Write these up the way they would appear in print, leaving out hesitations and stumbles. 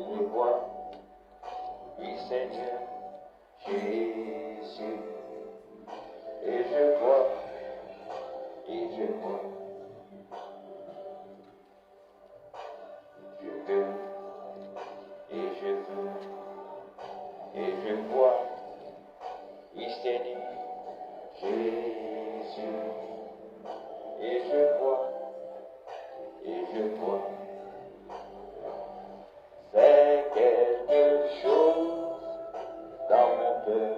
je vois, oui Seigneur, Jésus. Et je vois, et je vois. Je veux, et je veux, et je vois, oui Seigneur, Jésus. Et je vois, et je vois. C'est quelque chose dans mon cœur,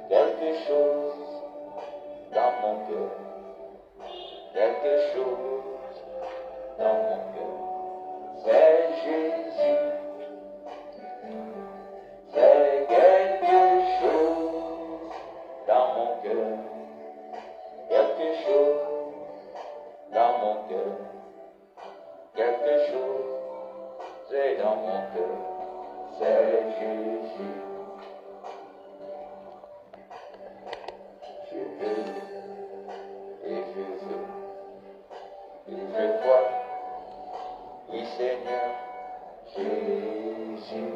quelque chose dans mon cœur, quelque chose dans mon cœur. C'est Jésus, c'est quelque chose dans mon cœur, quelque chose dans mon cœur, quelque chose. C'est dans mon cœur, c'est Jésus. Je veux, et je veux, et je vois, oui Seigneur, Jésus.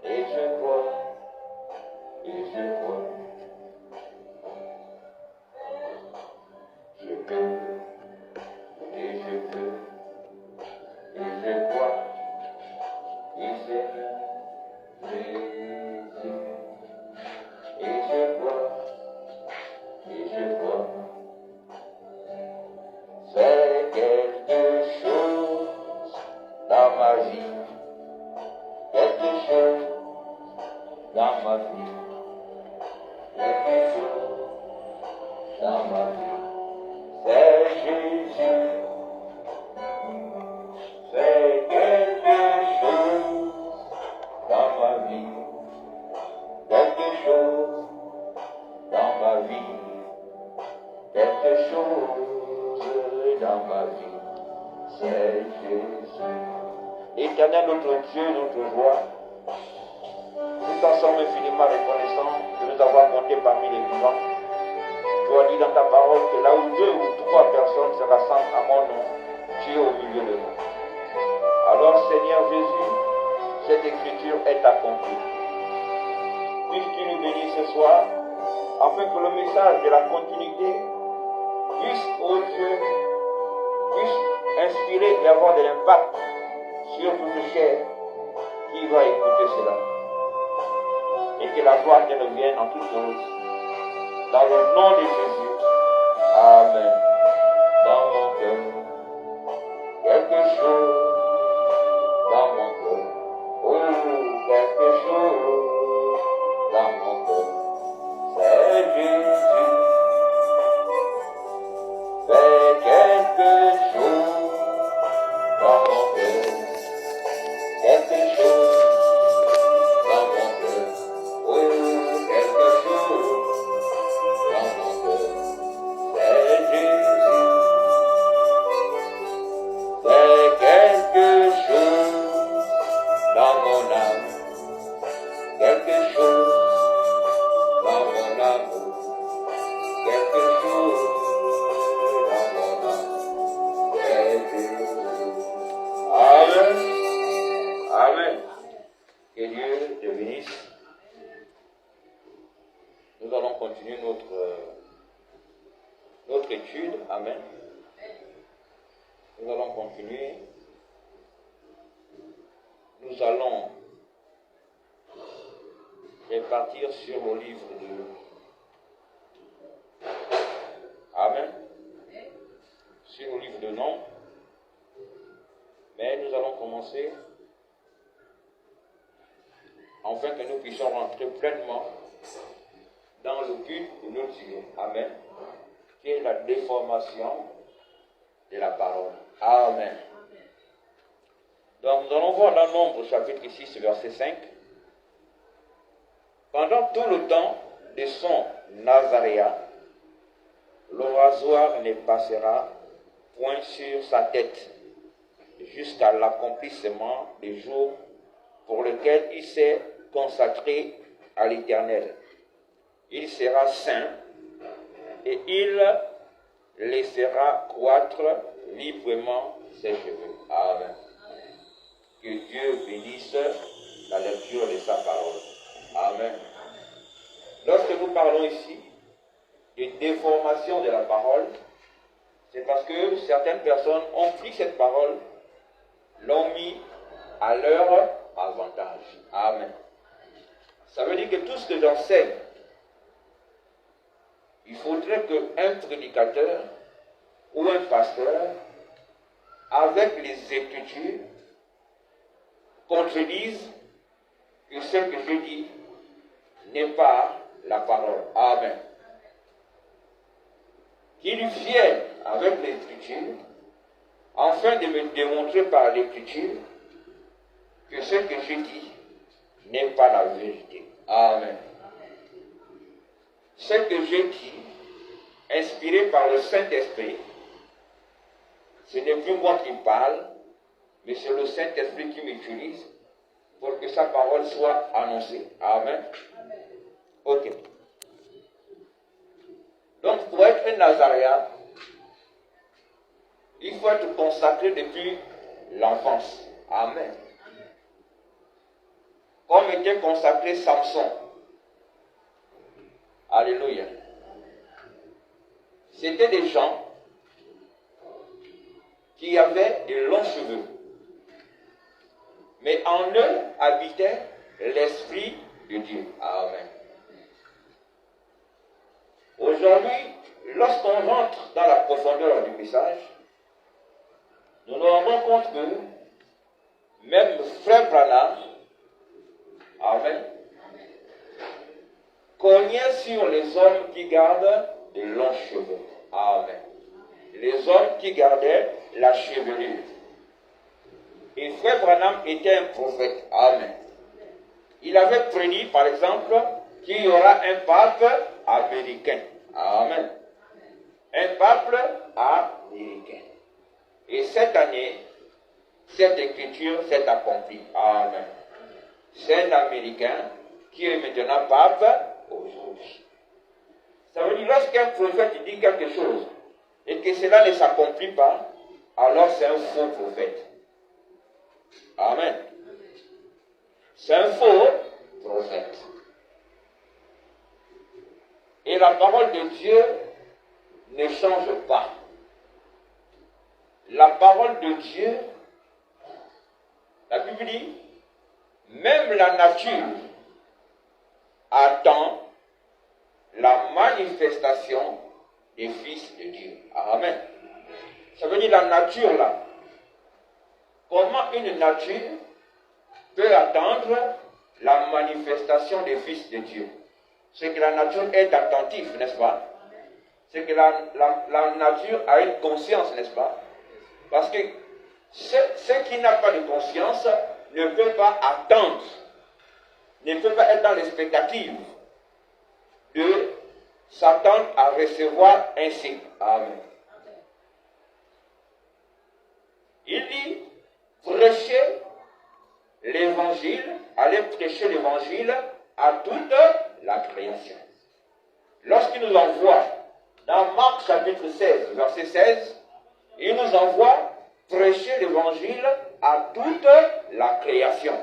Et je vois, et je vois. Je veux, et je veux, et je vois, oui Seigneur, Jésus. Et je vois, et je vois. C'est quelque chose dans ma vie, quelque chose dans ma vie, quelque chose dans ma vie. C'est Jésus, c'est quelque chose dans ma vie, quelque chose dans ma vie, quelque chose dans ma vie. C'est Jésus. Éternel, notre Dieu, notre roi, nous t'en sommes infiniment reconnaissants de nous avoir comptés parmi les vivants. Tu as dit dans ta parole que là où 2 ou 3 personnes se rassemblent à mon nom, tu es au milieu de nous. Alors Seigneur Jésus, cette écriture est accomplie. Puisses-tu nous bénir ce soir, afin que le message de la continuité puisse, ô Dieu, puisse inspirer et avoir de l'impact sur toute chair qui va écouter cela. Et que la gloire te revienne en toute chose. Dans le nom de Jésus. Amen. Dans mon cœur, quelque chose dans mon cœur. Oh, quelque chose dans mon cœur. C'est Jésus. C'est quelque chose dans mon cœur. Quelque chose dans mon cœur. Oh, quelque chose dans mon cœur. C'est Jésus. C'est quelque chose dans mon âme. Quelque chose dans mon âme. Quelque chose dans mon âme. C'est Jésus. Amen. Amen. Que Dieu te bénisse. Nous allons continuer notre étude. Amen. Nous allons continuer. Nous allons repartir sur le livre de... Amen. Sur le livre de Nombres. Mais nous allons commencer afin que nous puissions rentrer pleinement dans le but de notre Dieu. Amen. Qui est la déformation de la parole. Amen. Donc nous allons voir dans Nombres chapitre 6 verset 5. Pendant tout le temps de son nazaréat, le rasoir ne passera point sur sa tête jusqu'à l'accomplissement des jours pour lesquels il s'est consacré à l'Éternel. Il sera saint et il laissera croître librement ses cheveux. Amen. Que Dieu bénisse la lecture de sa parole. Amen. Lorsque nous parlons ici de déformation de la parole, c'est parce que certaines personnes ont pris cette parole, l'ont mis à leur avantage. Amen. Ça veut dire que tout ce que j'enseigne, il faudrait qu'un prédicateur ou un pasteur, avec les Écritures, contredise que ce que je dis n'est pas la parole. Amen. Qu'il vienne avec l'Écriture, afin de me démontrer par l'Écriture que ce que je dis n'est pas la vérité. Amen. Ce que je dis, inspiré par le Saint-Esprit, ce n'est plus moi qui parle, mais c'est le Saint-Esprit qui m'utilise pour que sa parole soit annoncée. Amen. Ok. Donc, pour être un Nazaréen, il faut être consacré depuis l'enfance. Amen. Comme était consacré Samson. Alléluia. C'était des gens qui avaient de longs cheveux. Mais en eux habitait l'Esprit de Dieu. Amen. Aujourd'hui, lorsqu'on rentre dans la profondeur du message, nous nous rendons compte que même le frère Branham, amen, cognait sur les hommes qui gardent de longs cheveux. Amen. Les hommes qui gardaient la chevelure. Et frère Branham était un prophète. Amen. Il avait prédit, par exemple, qu'il y aura un pape américain. Amen. Un pape américain. Et cette année, cette écriture s'est accomplie. Amen. C'est un Américain qui est maintenant pape aujourd'hui. Ça veut dire, lorsqu'un prophète dit quelque chose et que cela ne s'accomplit pas, alors c'est un faux prophète. Amen. C'est un faux prophète. Et la parole de Dieu ne change pas. La parole de Dieu, la Bible dit, même la nature attend la manifestation des fils de Dieu. Amen. Ça veut dire la nature là. Comment une nature peut attendre la manifestation des fils de Dieu? C'est que la nature est attentive, n'est-ce pas? C'est que la nature a une conscience, n'est-ce pas? Parce que ce qui n'a pas de conscience ne peut pas attendre, ne peut pas être dans l'expectative de s'attendre à recevoir un signe. Amen. Il dit, prêchez l'évangile, allez prêcher l'évangile à toute la création. Lorsqu'il nous envoie dans Marc chapitre 16, verset 16, il nous envoie prêcher l'évangile à toute la création.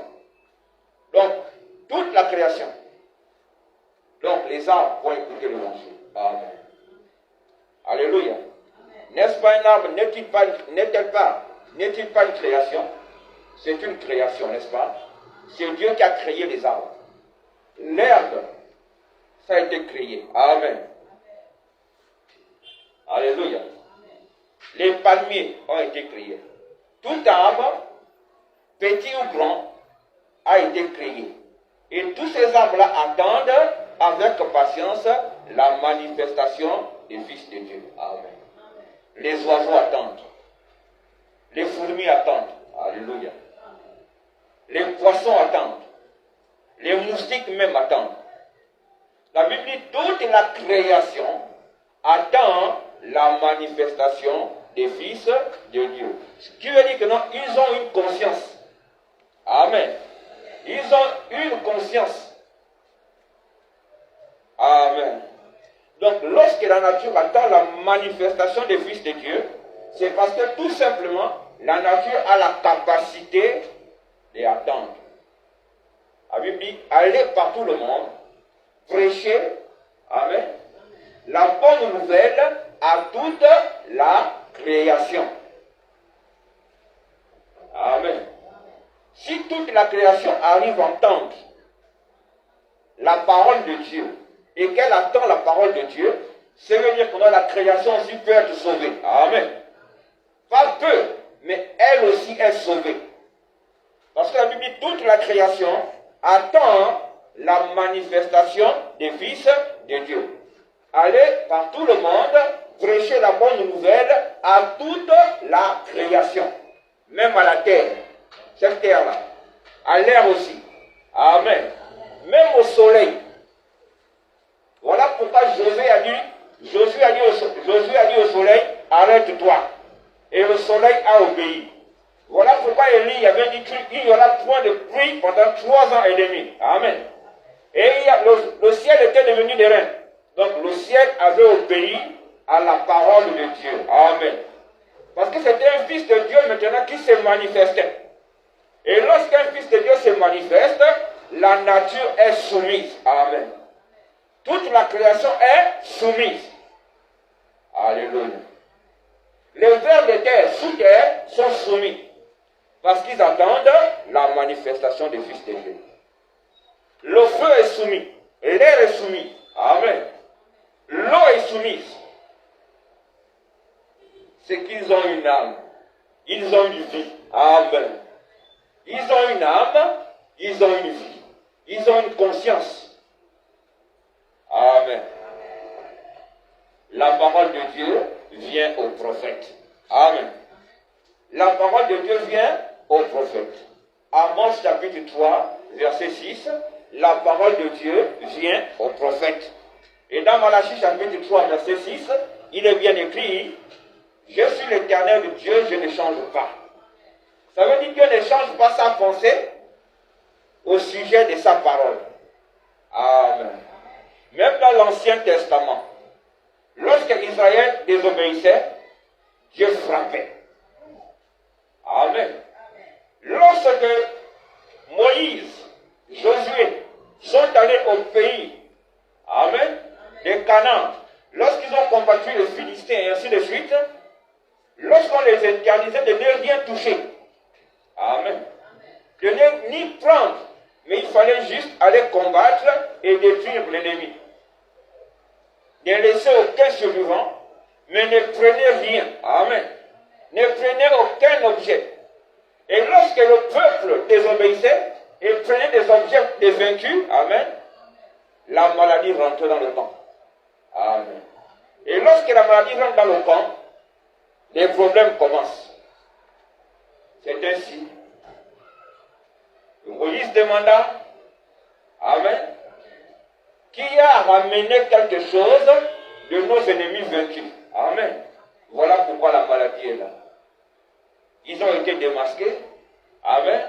Donc, toute la création. Donc, les arbres vont écouter l'évangile. Amen. Alléluia. N'est-ce pas un arbre? N'est-il pas une création? C'est une création, n'est-ce pas? C'est Dieu qui a créé les arbres. L'herbe, ça a été créé. Amen. Alléluia. Les palmiers ont été créés. Tout arbre, petit ou grand, a été créé. Et tous ces arbres-là attendent avec patience la manifestation des fils de Dieu. Amen. Les oiseaux attendent. Les fourmis attendent. Alléluia. Les poissons attendent. Les moustiques même attendent. La Bible dit toute la création attend la manifestation des fils de Dieu. Ce qui veut dire que non, ils ont une conscience. Amen. Ils ont une conscience. Amen. Donc, lorsque la nature attend la manifestation des fils de Dieu, c'est parce que tout simplement, la nature a la capacité de et attendre. La Bible dit, allez par tout le monde, prêchez, amen, la bonne nouvelle à toute la création. Amen. Si toute la création arrive à entendre la parole de Dieu et qu'elle attend la parole de Dieu, ça veut dire que la création aussi peut être sauvée. Amen. Pas peu, mais elle aussi est sauvée. Parce que la Bible dit toute la création attend la manifestation des fils de Dieu. Allez par tout le monde, prêcher la bonne nouvelle à toute la création. Même à la terre, cette terre-là, à l'air aussi. Amen. Même au soleil. Voilà pourquoi Josué a dit au soleil, arrête-toi. Et le soleil a obéi. Voilà pourquoi Élie avait dit qu'il n'y aura point de pluie pendant 3 ans et demi. Amen. Et le ciel était devenu des reins. Donc le ciel avait obéi à la parole de Dieu. Amen. Parce que c'était un fils de Dieu maintenant qui se manifestait. Et lorsqu'un fils de Dieu se manifeste, la nature est soumise. Amen. Toute la création est soumise. Alléluia. Les vers de terre, sous terre, sont soumis. Parce qu'ils attendent la manifestation des fils de Dieu. Le feu est soumis. L'air est soumis. Amen. L'eau est soumise. C'est qu'ils ont une âme. Ils ont une vie. Amen. Ils ont une âme. Ils ont une vie. Ils ont une conscience. Amen. La parole de Dieu vient au prophète. Amen. La parole de Dieu vient au prophète. Amos chapitre 3, verset 6, la parole de Dieu vient au prophète. Et dans Malachie chapitre 3, verset 6, il est bien écrit, je suis l'Éternel de Dieu, je ne change pas. Ça veut dire que Dieu ne change pas sa pensée au sujet de sa parole. Amen. Même dans l'Ancien Testament, lorsque Israël désobéissait, Dieu frappait. Amen. Lorsque Moïse, Josué sont allés au pays, amen, de Canaan, lorsqu'ils ont combattu les Philistins et ainsi de suite, lorsqu'on les interdisait de ne rien toucher, amen, de ne ni prendre, mais il fallait juste aller combattre et détruire l'ennemi. Ne laissez aucun survivant, mais ne prenez rien, amen, ne prenez aucun objet. Et lorsque le peuple désobéissait et prenait des objets des vaincus, amen, la maladie rentrait dans le camp. Amen. Et lorsque la maladie rentre dans le camp, les problèmes commencent. C'est ainsi. Moïse demanda, amen, qui a ramené quelque chose de nos ennemis vaincus. Amen. Voilà pourquoi la maladie est là. Ils ont été démasqués. Amen.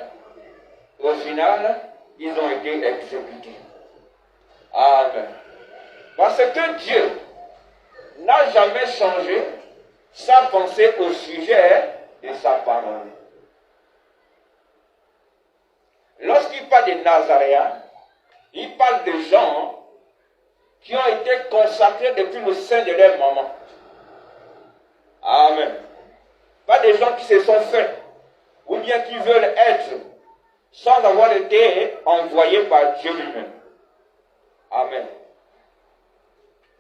Au final, ils ont été exécutés. Amen. Parce que Dieu n'a jamais changé sa pensée au sujet de sa parole. Lorsqu'il parle des Nazaréens, il parle de gens qui ont été consacrés depuis le sein de leur maman. Amen. Pas des gens qui se sont faits, ou bien qui veulent être, sans avoir été envoyés par Dieu lui-même. Amen.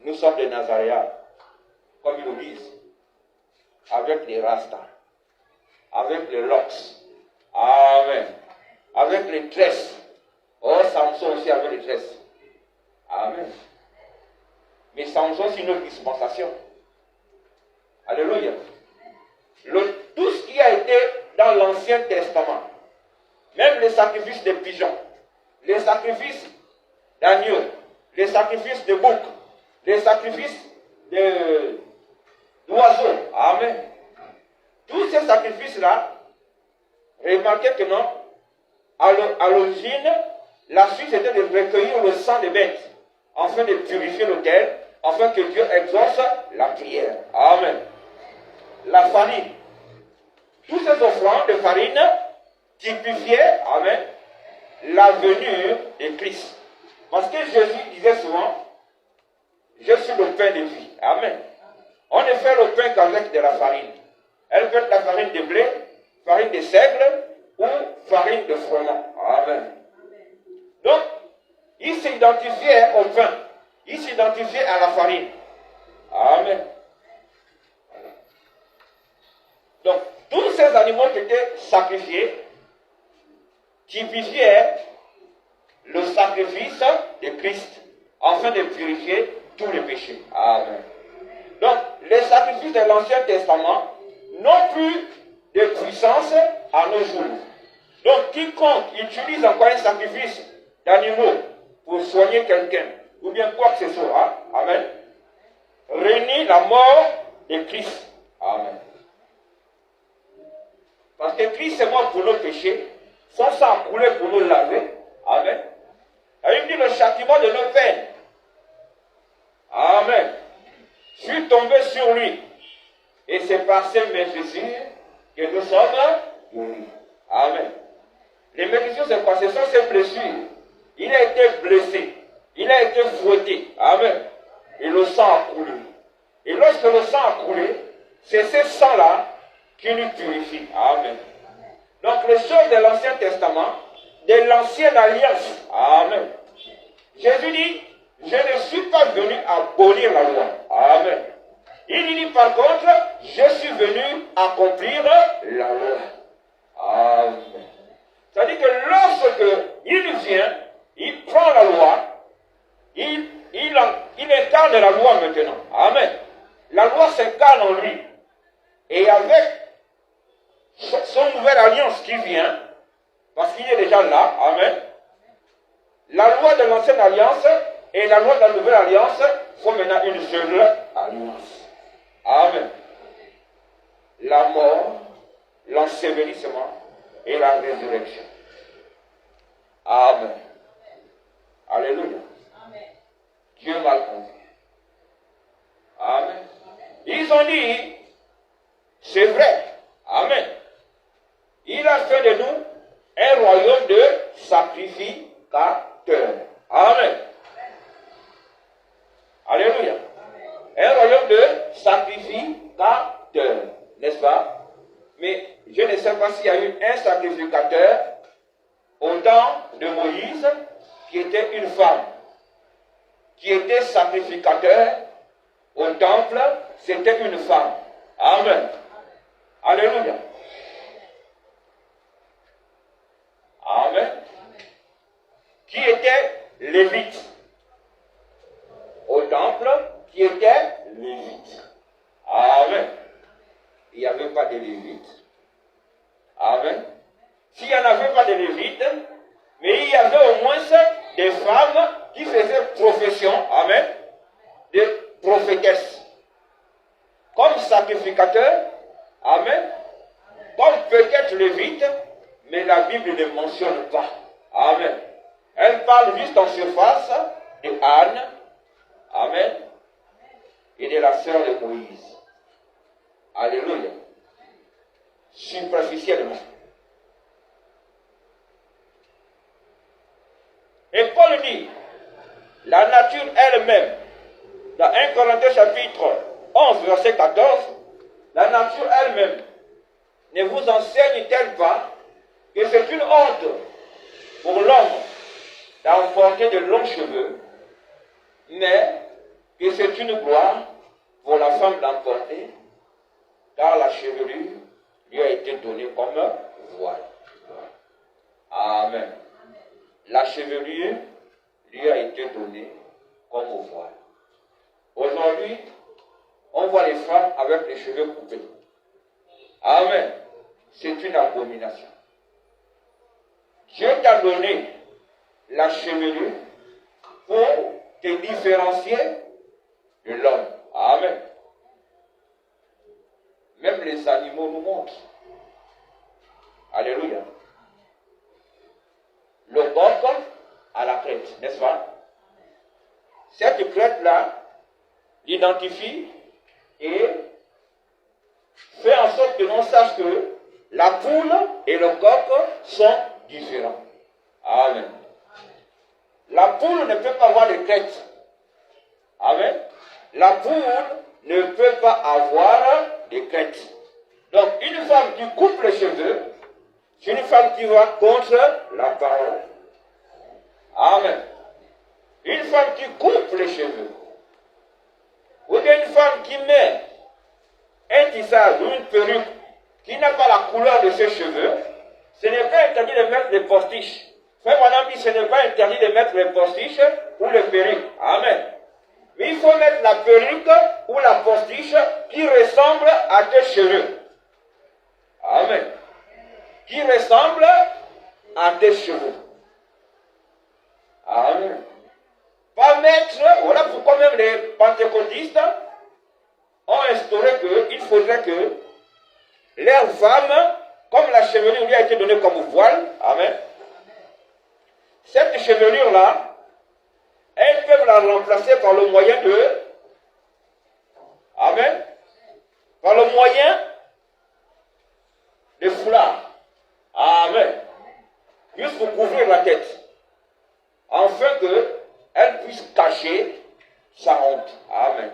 Nous sommes des Nazaréens, comme ils le disent, avec les rastas, avec les locks. Amen. Avec les tresses. Oh, Samson aussi avait les tresses. Amen. Mais Samson, c'est une autre dispensation. Alléluia. Tout ce qui a été dans l'Ancien Testament, même les sacrifices de pigeons, les sacrifices d'agneaux, les sacrifices de boucs, les sacrifices d'oiseaux, amen. Tous ces sacrifices-là, remarquez que non, à l'origine, la suite était de recueillir le sang des bêtes, afin de purifier l'autel, afin que Dieu exauce la prière. Amen. La farine. Toutes ces offrandes de farine typifiait, amen, la venue de Christ. Parce que Jésus disait souvent, je suis le pain de vie. Amen. On ne fait le pain qu'avec de la farine. Elle peut être la farine de blé, farine de seigle ou farine de froment. Amen. Donc, il s'identifiait au pain. Il s'identifiait à la farine. Amen. Donc, tous ces animaux qui étaient sacrifiés typifiaient le sacrifice de Christ afin de purifier tous les péchés. Amen. Donc, les sacrifices de l'Ancien Testament n'ont plus de puissance à nos jours. Donc, quiconque utilise encore un sacrifice d'animaux pour soigner quelqu'un, ou bien quoi que ce soit, amen, renie la mort de Christ. Amen. Parce que Christ est mort pour nos péchés, son sang a coulé pour nous laver. Amen. Et il dit le châtiment de nos peines. Amen. Je suis tombé sur lui. Et c'est par ces méfissures que nous sommes guéris. Amen. Les méfissures, c'est quoi? Ce sont ces blessures. Il a été blessé. Il a été fouetté. Amen. Et le sang a coulé. Et lorsque le sang a coulé, c'est ce sang-là qui nous purifie. Amen. Donc les choses de l'Ancien Testament, de l'Ancienne Alliance. Amen. Jésus dit, je ne suis pas venu abolir la loi. Amen. Il dit par contre, je suis venu accomplir la loi. Amen. C'est-à-dire que lorsque il vient, il prend la loi, il incarne la loi maintenant. Amen. La loi s'incarne en lui. Et avec son nouvelle alliance qui vient, parce qu'il est déjà là, amen, la loi de l'ancienne alliance et la loi de la nouvelle alliance font maintenant une seule alliance. Amen. La mort, l'ensevelissement et la résurrection. Amen. Alléluia. Amen. Dieu m'a conduit. Amen. Ils ont dit, c'est vrai. Amen. Il a fait de nous un royaume de sacrificateurs. Amen. Alléluia. Un royaume de sacrificateurs. N'est-ce pas? Mais je ne sais pas s'il y a eu un sacrificateur au temps de Moïse qui était une femme. Qui était sacrificateur au temple, c'était une femme. Amen. Alléluia. Amen. Qui était lévite. Au temple, qui était lévite. Amen. Il n'y avait pas de lévite. Amen. S'il n'y en avait pas de lévite, mais il y avait au moins des femmes qui faisaient profession, amen, de prophétesses. Comme sacrificateur, amen, comme peut-être lévite, mais la Bible ne mentionne pas. Amen. Elle parle juste en surface de Anne, amen, et de la sœur de Moïse. Alléluia. Superficiellement. Et Paul dit, la nature elle-même, dans 1 Corinthiens chapitre 11, verset 14, la nature elle-même ne vous enseigne-t-elle pas que c'est une honte pour l'homme d'emporter de longs cheveux, mais que c'est une gloire pour la femme d'emporter, car la chevelure lui a été donnée comme voile. Amen. La chevelure lui a été donnée comme voile. Aujourd'hui, on voit les femmes avec les cheveux coupés. Amen. C'est une abomination. Dieu t'a donné la chevelure pour te différencier de l'homme. Amen. Même les animaux nous montrent. Alléluia. Le coq à la crête, n'est-ce pas? Cette crête-là l'identifie et fait en sorte que l'on sache que La poule et le coq sont différents. Amen. La poule ne peut pas avoir de crête. Amen. La poule ne peut pas avoir de crête. Donc, une femme qui coupe les cheveux, c'est une femme qui va contre la parole. Amen. Une femme qui coupe les cheveux, ou bien une femme qui met un tissage ou une perruque qui n'a pas la couleur de ses cheveux, ce n'est pas interdit de mettre des postiches. Frère Branham dit, ce n'est pas interdit de mettre les postiches ou les perruques. Amen. Mais il faut mettre la perruque ou la postiche qui ressemble à tes cheveux. Amen. Qui ressemble à tes cheveux. Amen. Pas mettre, voilà pourquoi même les pentecôtistes ont instauré qu'il faudrait que leurs femmes, comme la chevelure lui a été donnée comme voile, amen, cette chevelure-là, elles peuvent la remplacer par le moyen de, amen, par le moyen de foulard, amen, juste pour couvrir la tête, afin qu'elle puisse cacher sa honte, amen.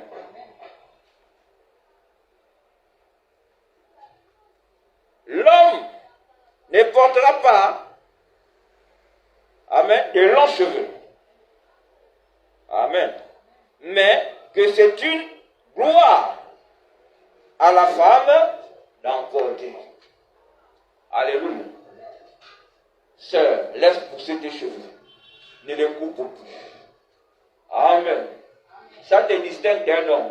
L'homme ne portera pas, amen, de longs cheveux. Amen. Mais que c'est une gloire à la femme d'en porter. Alléluia. Sœur, laisse pousser tes cheveux. Ne les coupe plus. Amen. Ça te distingue d'un homme.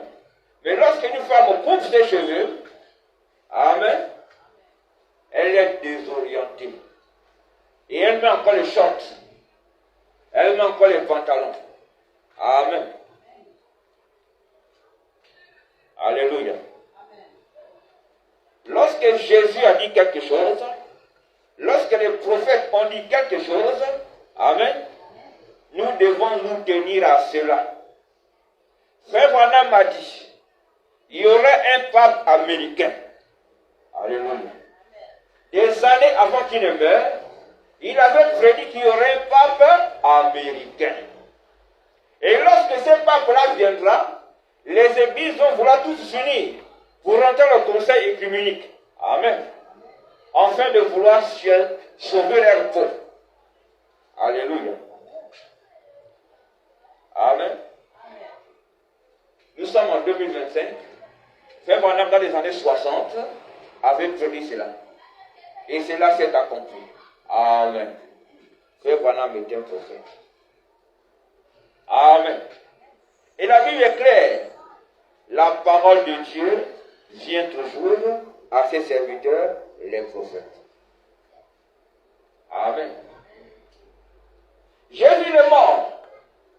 Mais lorsqu'une femme coupe ses cheveux, amen, elle est désorientée. Et elle met encore les shorts. Elle met encore les pantalons. Amen. Alléluia. Lorsque Jésus a dit quelque chose, lorsque les prophètes ont dit quelque chose, amen, nous devons nous tenir à cela. Frère Branham m'a dit, il y aurait un pape américain. Alléluia. Des années avant qu'il ne meure, il avait prédit qu'il y aurait un pape américain. Et lorsque ce pape-là viendra, les églises vont vouloir tous s'unir pour rentrer le conseil œcuménique. Amen. Afin de vouloir sauver leur peau. Alléluia. Amen. Nous sommes en 2025. Frère Branham, dans les années 60, avait prédit cela. Et cela s'est accompli. Amen. Frère Branham était un prophète. Amen. Et la Bible est claire. La parole de Dieu vient toujours à ses serviteurs, les prophètes. Amen. Jésus est mort,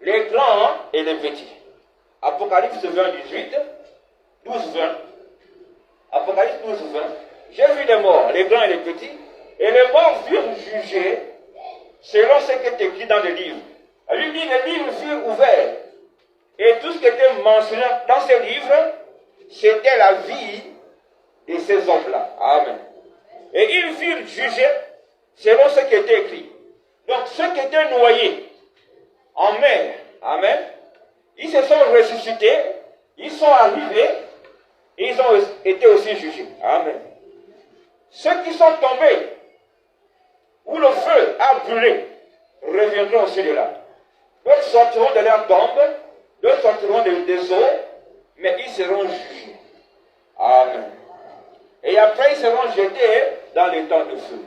les grands et les petits. Apocalypse 20, 18, 12, 20. Apocalypse 12, 20. Jésus est mort, les grands et les petits. Et les morts furent jugés selon ce qui est écrit dans le livre. La Bible dit, les livres furent ouverts. Et tout ce qui était mentionné dans ces livres, c'était la vie de ces hommes-là. Amen. Et ils furent jugés selon ce qui était écrit. Donc ceux qui étaient noyés en mer, amen, ils se sont ressuscités, ils sont arrivés, et ils ont été aussi jugés. Amen. Ceux qui sont tombés, où le feu a brûlé, reviendront aussi de là. D'autres sortiront de leur tombe, d'autres sortiront des eaux, mais ils seront jugés. Amen. Et après, ils seront jetés dans les temps de feu.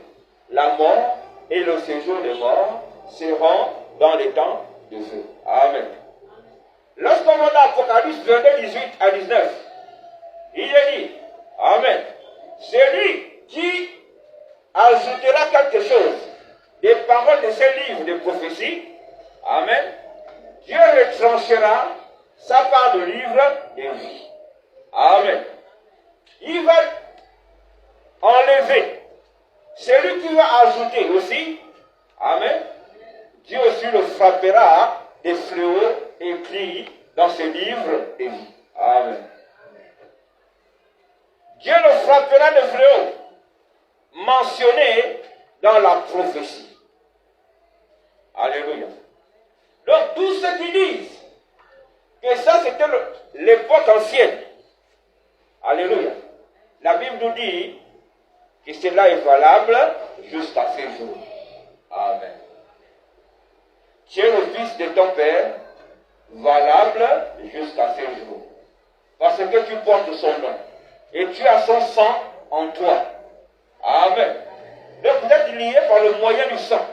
La mort et le séjour des morts seront dans les temps de feu. Amen. Lorsqu'on va dans Apocalypse 22, 18 à 19, il est dit, amen, celui qui ajoutera quelque chose des paroles de ces livres de prophétie, amen, Dieu retranchera sa part de livre de vie. Amen. Il va enlever celui qui va ajouter aussi, amen, Dieu aussi le frappera des fléaux écrits dans ce livre de vie. Amen. Dieu le frappera de fléaux. mentionné dans la prophétie. Alléluia. Donc tous ceux qui disent que ça c'était l'époque ancienne, alléluia, la Bible nous dit que cela est valable jusqu'à ce jour. Amen. Tu es le fils de ton Père, valable jusqu'à ce jour. Parce que tu portes son nom. Et tu as son sang en toi. Amen. Donc vous êtes liés par le moyen du sang.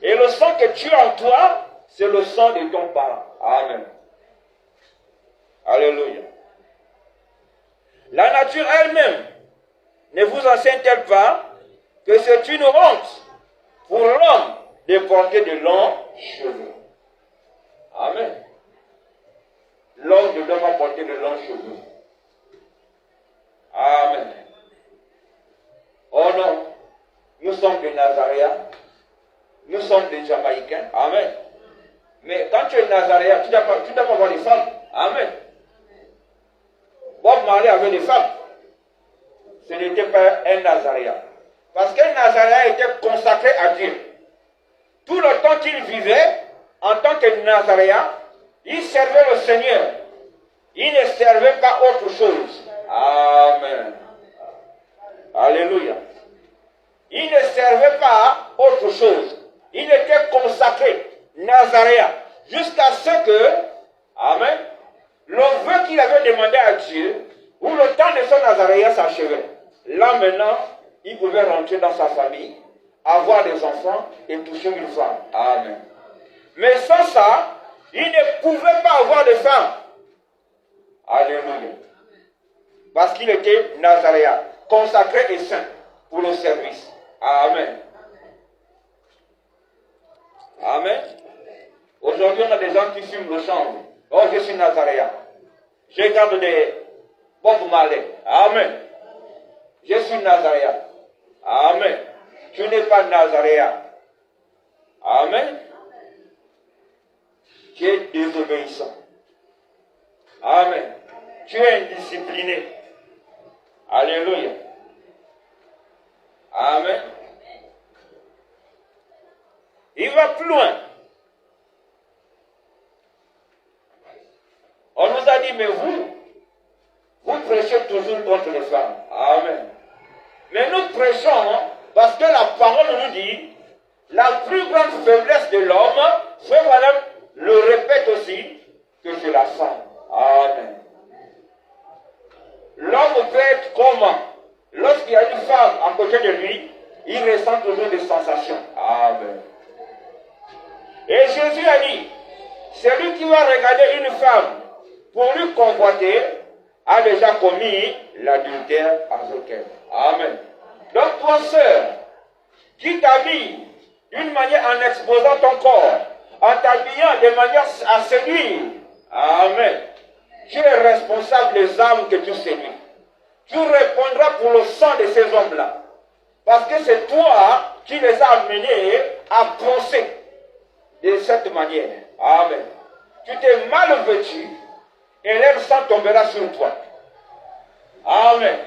Et le sang que tu as en toi, c'est le sang de ton parent. Amen. Alléluia. La nature elle-même ne vous enseigne-t-elle pas que c'est une honte pour l'homme de porter de longs cheveux? Amen. L'homme ne doit pas porter de longs cheveux. Amen. Oh non, nous sommes des Nazaréens, nous sommes des Jamaïcains. Amen. Mais quand tu es Nazaréen, tu ne dois pas voir les femmes. Amen. Bob Marley avait des femmes. Ce n'était pas un Nazaréen. Parce qu'un Nazaréen était consacré à Dieu. Tout le temps qu'il vivait, en tant que Nazaréen, il servait le Seigneur. Il ne servait pas autre chose. Amen. Alléluia. Il ne servait pas autre chose. Il était consacré, Nazaréen, jusqu'à ce que, amen, le vœu qu'il avait demandé à Dieu, où le temps de son Nazaréen s'achevait. Là maintenant, il pouvait rentrer dans sa famille, avoir des enfants et toucher une femme. Amen. Mais sans ça, il ne pouvait pas avoir de femme. Alléluia. Parce qu'il était Nazaréen, consacré et saint pour le service. Amen. Amen. Aujourd'hui, on a des gens qui fument le chanvre. Oh, je suis Nazaréen. Je garde des Bob Marley. Amen. Je suis Nazaréen. Amen. Tu n'es pas Nazaréen. Amen. Tu es désobéissant. Amen. Tu es indiscipliné. Alléluia. Amen. Il va plus loin. On nous a dit, mais vous prêchez toujours contre les femmes. Amen. Mais nous prêchons parce que la parole nous dit, la plus grande faiblesse de l'homme, Frère Madame le répète aussi, que c'est la femme. Amen. L'homme peut être comment? Lorsqu'il y a une femme à côté de lui, il ressent toujours des sensations. Amen. Et Jésus a dit, celui qui va regarder une femme pour lui convoiter a déjà commis l'adultère avec elle. Amen. Donc toi, sœur, qui t'habille d'une manière en exposant ton corps, en t'habillant de manière à séduire, amen, tu es responsable des âmes que tu séduis. Tu répondras pour le sang de ces hommes-là. Parce que c'est toi qui les as amenés à penser de cette manière. Amen. Tu t'es mal vêtu et leur sang tombera sur toi. Amen.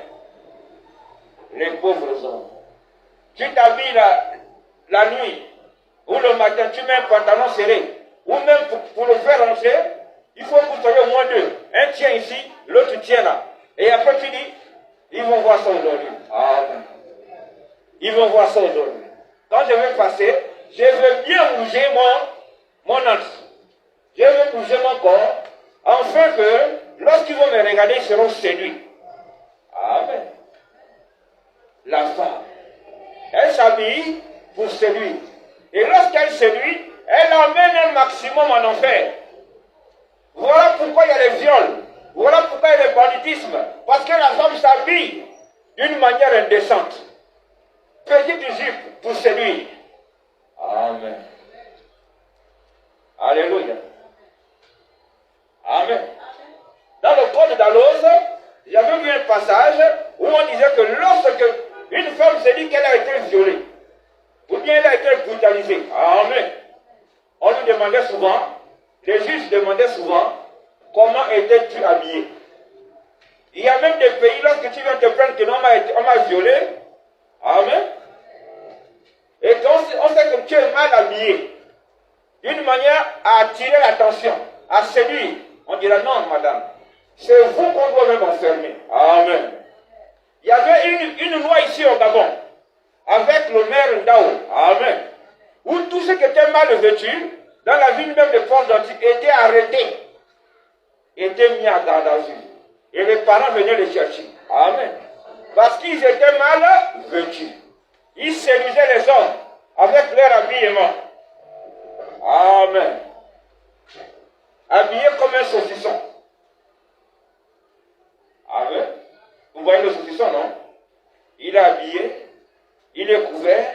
Les pauvres hommes. Tu t'habilles la nuit ou le matin, tu mets un pantalon serré. Ou même pour le faire rentrer, il faut que vous soyez au moins deux. Un tient ici, l'autre tient là. Et après tu dis, ils vont voir ça aujourd'hui. Amen. Ils vont voir ça aujourd'hui. Quand je vais passer, je veux bien bouger mon antre. Je veux bouger mon corps, afin que lorsqu'ils vont me regarder, ils seront séduits. Amen. La femme, elle s'habille pour séduire. Et lorsqu'elle séduit, elle emmène un maximum en enfer. Voilà pourquoi il y a les viols. Voilà pourquoi il y a le banditisme. Parce que la femme s'habille d'une manière indécente. Petite jupe pour séduire. Amen. Alléluia. Amen. Dans le code d'Alose, j'avais vu un passage où on disait que lorsque une femme se dit qu'elle a été violée, ou bien elle a été brutalisée, amen, on lui demandait souvent, les juges demandaient souvent, comment étais-tu habillé? Il y a même des pays, lorsque tu viens te plaindre que l'on m'a violé, Amen. Et quand on sait que tu es mal habillé, d'une manière à attirer l'attention, à séduire, on dira non, madame, c'est vous qu'on doit même enfermer. Amen. Il y avait une loi ici au Gabon, avec le maire Ndao. Amen. Où tous ceux qui étaient mal vêtus, dans la ville même de Port-d'Antique, étaient arrêtés, étaient mis à garde à vue. Et les parents venaient les chercher. Amen. Parce qu'ils étaient mal vêtus. Ils séduisaient les hommes avec leur habillement. Amen. Habillé comme un saucisson. Amen. Vous voyez le saucisson, non? Il est habillé, il est couvert,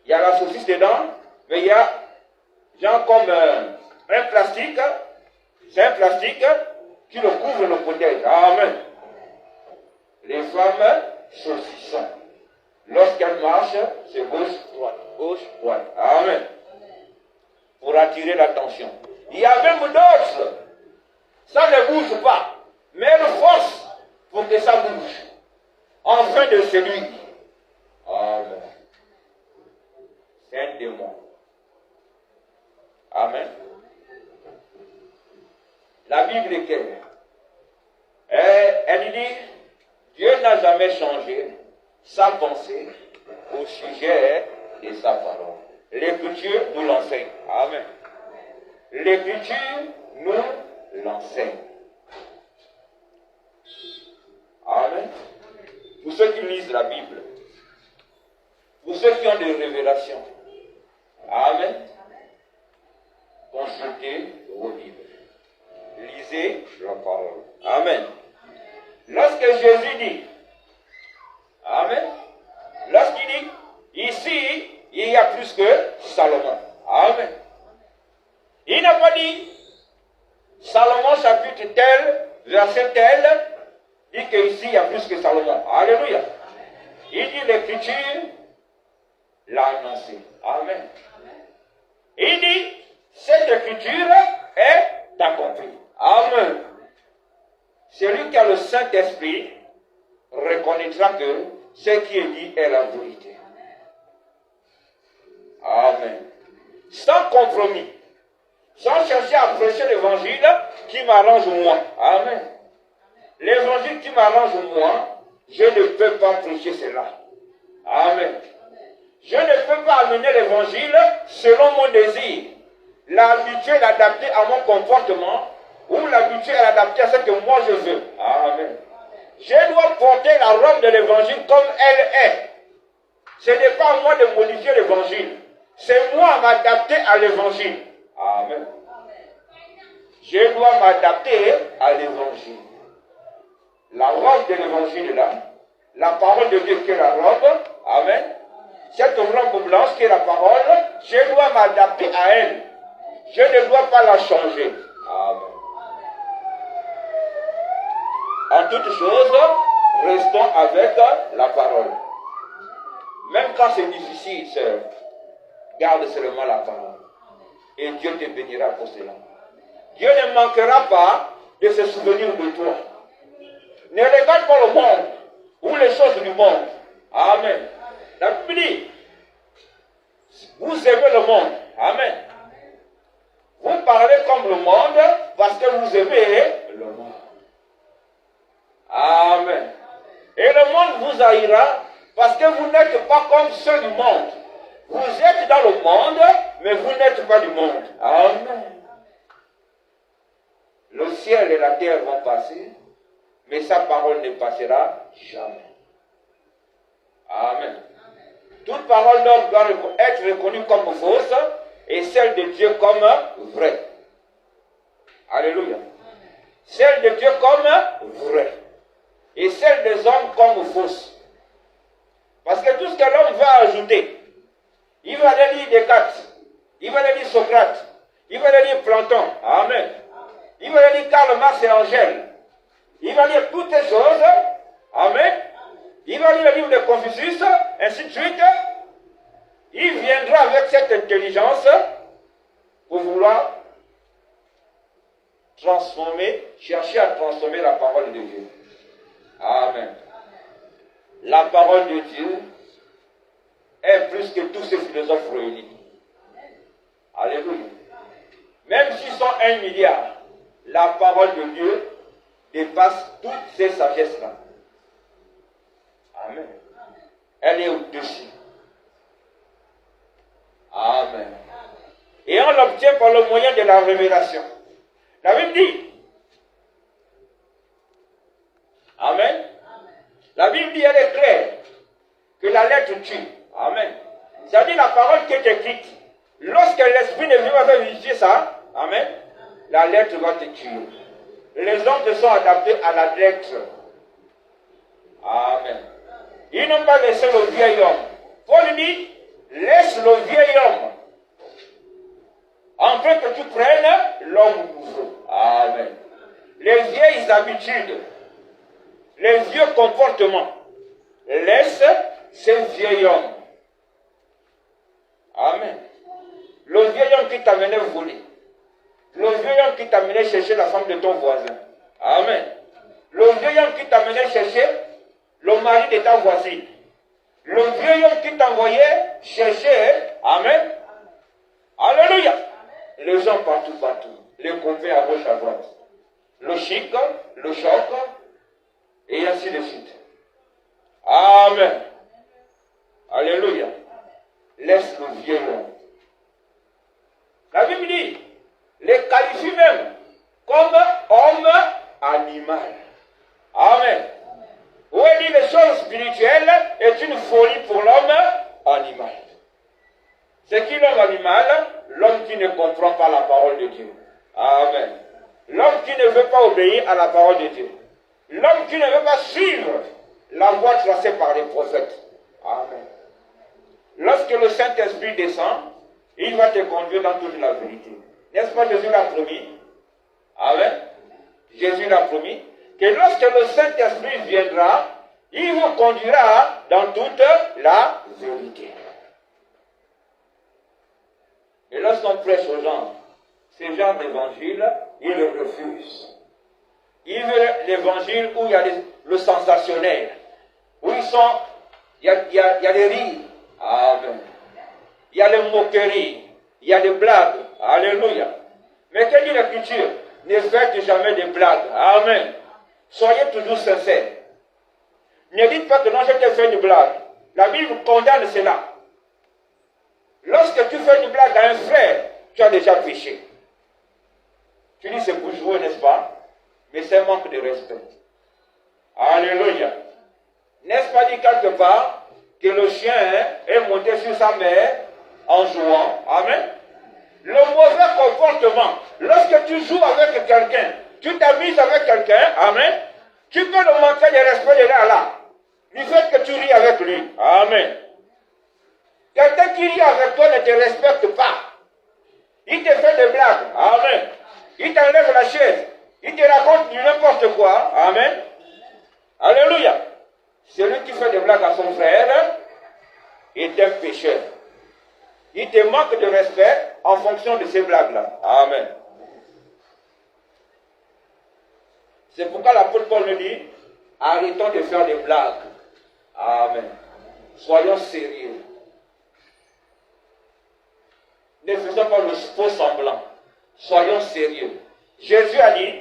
il y a la saucisse dedans, mais il y a genre comme un plastique, c'est un plastique qui le couvre le protège. Amen. Les femmes saucissons. Lorsqu'elles marchent, c'est gauche, droite. Amen. Pour attirer l'attention. Il y a même d'autres. Ça ne bouge pas. Mais elle force pour que ça bouge. Enfin de celui. Amen. C'est un démon. Amen. La Bible est claire. Elle dit, Dieu n'a jamais changé sa pensée au sujet de sa parole. L'Écriture nous l'enseigne. Amen. L'Écriture nous l'enseigne. Amen. Pour ceux qui lisent la Bible, pour ceux qui ont des révélations, amen, consultez vos Bibles. Lisez la parole. Amen. Lorsque Jésus dit, amen, lorsqu'il dit, ici, il y a plus que Salomon. Amen. Il n'a pas dit, Salomon chapitre tel, verset tel, dit qu'ici, il y a plus que Salomon. Alléluia. Il dit l'Écriture l'a annoncé. Amen. Il dit, cette Écriture est accomplie. Amen. Celui qui a le Saint-Esprit reconnaîtra que ce qui est dit est la vérité. Amen. Sans compromis. Sans chercher à prêcher l'évangile qui m'arrange moi. Amen. L'évangile qui m'arrange moi, je ne peux pas prêcher cela. Amen. Je ne peux pas amener l'évangile selon mon désir. L'habituer l'adapter à mon comportement ou l'habituer à l'adapter à ce que moi je veux. Amen. Je dois porter la robe de l'évangile comme elle est. Ce n'est pas à moi de modifier l'évangile. C'est moi à m'adapter à l'évangile. Amen. Je dois m'adapter à l'évangile. La robe de l'évangile est là. La parole de Dieu qui est la robe. Amen. Cette robe blanche qui est la parole, je dois m'adapter à elle. Je ne dois pas la changer. Amen. En toutes choses, restons avec la parole. Même quand c'est difficile, sœur, garde seulement la parole. Et Dieu te bénira pour cela. Dieu ne manquera pas de se souvenir de toi. Ne regarde pas le monde ou les choses du monde. Amen. La Bible dit, vous aimez le monde. Amen. Vous parlez comme le monde parce que vous aimez le monde. Amen. Et le monde vous haïra parce que vous n'êtes pas comme ceux du monde. Vous êtes dans le monde, mais vous n'êtes pas du monde. Amen. Le ciel et la terre vont passer, mais sa parole ne passera jamais. Amen. Toute parole d'homme doit être reconnue comme fausse et celle de Dieu comme vraie. Alléluia. Celle de Dieu comme vraie. Et celle des hommes comme fausse. Parce que tout ce que l'homme va ajouter, il va aller lire Descartes, il va aller lire Socrate, il va aller lire Platon. Amen. Il va aller lire Karl Marx et Angèle. Il va lire toutes ces choses. Amen. Il va lire le livre de Confucius, ainsi de suite. Il viendra avec cette intelligence pour vouloir transformer, chercher à transformer la parole de Dieu. Amen. La parole de Dieu est plus que tous ces philosophes réunis. Alléluia. Même s'ils sont 1 milliard, la parole de Dieu dépasse toutes ces sagesses-là. Amen. Elle est au-dessus. Amen. Et on l'obtient par le moyen de la révélation. La Bible dit. Amen. La Bible dit, elle est claire, que la lettre tue. Amen. C'est-à-dire la parole qui est écrite. Lorsque l'esprit ne vient pas vérifier ça, amen, la lettre va te tuer. Les hommes se sont adaptés à la lettre. Amen. Ils n'ont pas laissé le vieil homme. Paul dit, laisse le vieil homme. En fait que tu prennes l'homme nouveau. Amen. Les vieilles habitudes, les vieux comportements, laisse ce vieil homme. Amen. Le vieil homme qui t'amenait voler. Le vieil homme qui t'amenait chercher la femme de ton voisin. Amen. Le vieil homme qui t'amenait chercher le mari de ta voisine. Le vieil homme qui t'envoyait chercher. Amen. Alléluia. Les gens partout. Les copains à gauche, à droite. Le chic, le choc, et ainsi de suite. Amen. Alléluia. Laisse le vieux homme. La Bible dit, les qualifie même comme homme animal. Amen. Où elle dit les choses spirituelles est une folie pour l'homme animal. C'est qui l'homme animal? L'homme qui ne comprend pas la parole de Dieu. Amen. L'homme qui ne veut pas obéir à la parole de Dieu. L'homme qui ne veut pas suivre la voie tracée par les prophètes. Amen. Lorsque le Saint-Esprit descend, il va te conduire dans toute la vérité. N'est-ce pas, Jésus l'a promis? Amen. Jésus l'a promis que lorsque le Saint-Esprit viendra, il vous conduira dans toute la vérité. Et lorsqu'on prêche aux gens, ces genres d'évangile, ils le refusent. Ils veulent l'évangile où il y a le sensationnel, où il y a les rires. Amen. Il y a les moqueries, il y a des blagues. Alléluia. Mais que dit l'Écriture? Ne faites jamais des blagues. Amen. Soyez toujours sincères. Ne dites pas que non, je t'ai fait une blague. La Bible condamne cela. Lorsque tu fais une blague à un frère, tu as déjà péché. Tu dis c'est pour jouer, n'est-ce pas? Mais c'est un manque de respect. Alléluia. N'est-ce pas dit quelque part que le chien est monté sur sa mère en jouant? Amen. Le mauvais comportement, lorsque tu joues avec quelqu'un, tu t'amuses avec quelqu'un, amen, tu peux le manquer de respect de là à là. Du fait que tu ris avec lui. Amen. Quelqu'un qui rit avec toi ne te respecte pas. Il te fait des blagues. Amen. Il t'enlève la chaise. Il te raconte du n'importe quoi. Amen. Alléluia. Celui qui fait des blagues à son frère est un pécheur. Il te manque de respect en fonction de ces blagues-là. Amen. C'est pourquoi l'apôtre Paul nous dit, arrêtons de faire des blagues. Amen. Soyons sérieux. Ne faisons pas le faux semblant. Soyons sérieux. Jésus a dit,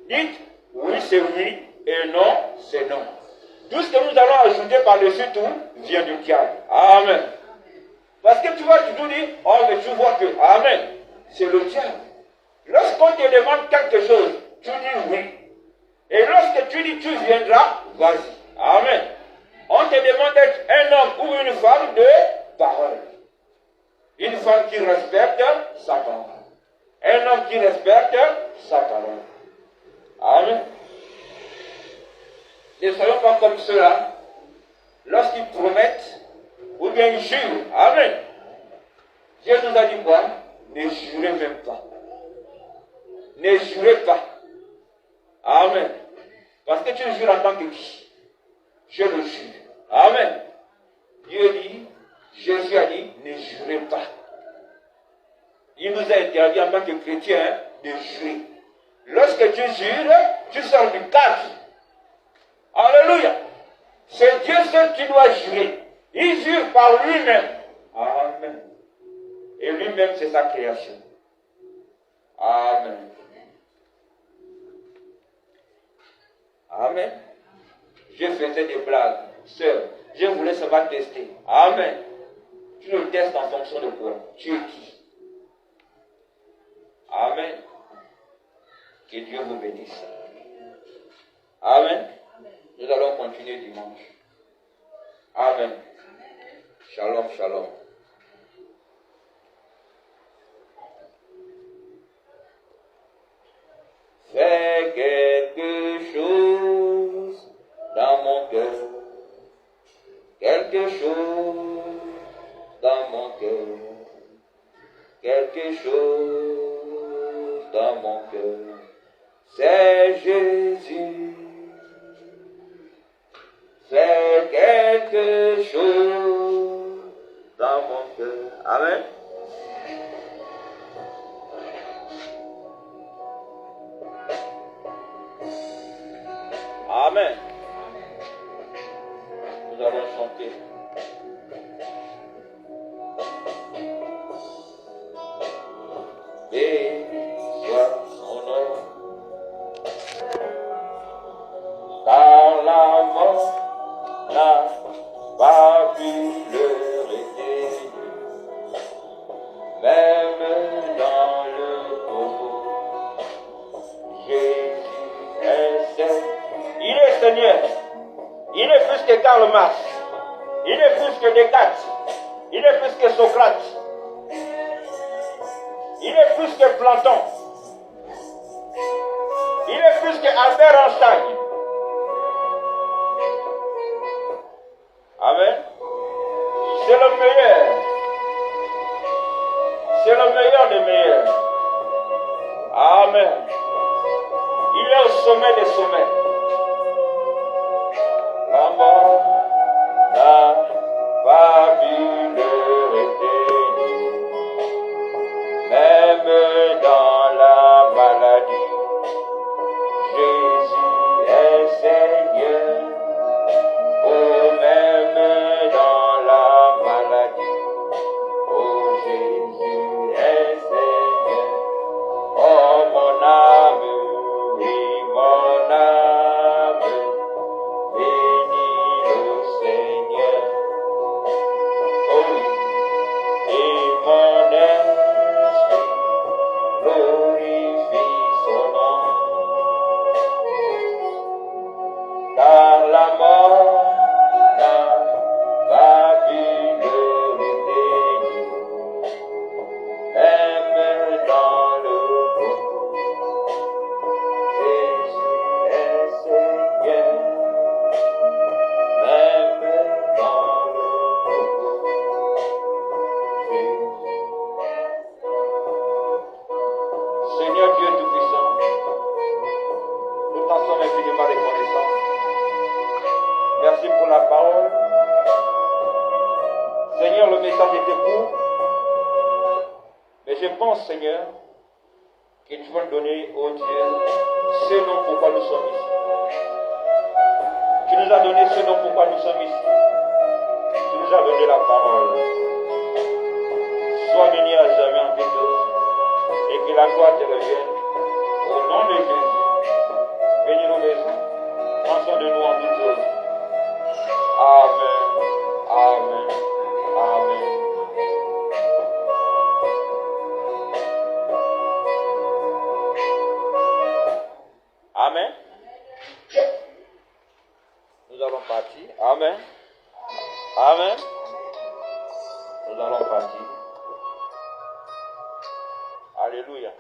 dites oui c'est oui et non c'est non. Tout ce que nous allons ajouter par-dessus tout vient du diable. Amen. Parce que tu vas toujours dire, oh mais tu vois que, amen, c'est le diable. Lorsqu'on te demande quelque chose, tu dis oui. Et lorsque tu dis tu viendras, vas-y. Amen. On te demande d'être un homme ou une femme de parole. Une femme qui respecte sa parole. Un homme qui respecte sa parole. Amen. Ne soyons pas comme ceux-là. Lorsqu'ils promettent, ou bien ils jurent. Amen. Dieu nous a dit quoi? Ne jurez même pas. Ne jurez pas. Amen. Parce que tu jures en tant que qui? Je le jure. Amen. Dieu dit, Jésus a dit, ne jurez pas. Il nous a interdit en tant que chrétiens de jurer. Lorsque tu jures, tu sors du cadre. Alléluia. C'est Dieu seul qui doit jurer. Il jure par lui-même. Amen. Et lui-même, c'est sa création. Amen. Amen. Je faisais des blagues. Sœur, je voulais seulement tester. Amen. Tu le testes en fonction de quoi? Tu es qui? Amen. Que Dieu vous bénisse. Amen. Nous allons continuer dimanche. Amen. Shalom, shalom. Fais quelque chose dans mon cœur. Quelque chose dans mon cœur. Quelque chose dans mon cœur. C'est Jésus. Fais quelque chose dans mon cœur. Amen. Amen. Nous allons chanter. Béni soit son nom. Car la mort n'a pas pu le réveiller. Même dans le tombeau, Jésus est Seigneur. Il est Seigneur. Il est plus que Karl Marx. Il est plus que Descartes. Il est plus que Socrate. Il est plus que Platon. Il est plus que Albert Einstein. Amen. C'est le meilleur. C'est le meilleur des meilleurs. Amen. Il est au sommet des sommets. La mort n'a pas pu le retenir. Même dans la maladie, Jésus est Seigneur. Oh, même dans la maladie, oh, Jésus est Seigneur. Oh, mon âme, oui, mon âme, bénis le Seigneur. Oh oui, et mon esprit glorifie son nom. Car la mort n'a pas pu le retenir. Même dans le tombeau, Jésus est Seigneur. Même dans le tombeau, Jésus. Seigneur Dieu Tout-Puissant, nous t'en sommes infiniment reconnaissants. Merci pour la parole. Seigneur, le message était court. Mais je pense, Seigneur, que tu vas donner, oh Dieu, ce nom pourquoi nous sommes ici. Tu nous as donné ce nom pourquoi nous sommes ici. Tu nous as donné la parole. Sois béni à jamais en tes choses et que la gloire te revienne. Au nom de Jésus, bénis nos maisons. Prends soin de nous en toutes choses. Amen. Amen. Amen. Amen. Nous allons partir. Amen. Amen. Nous allons partir. Alléluia.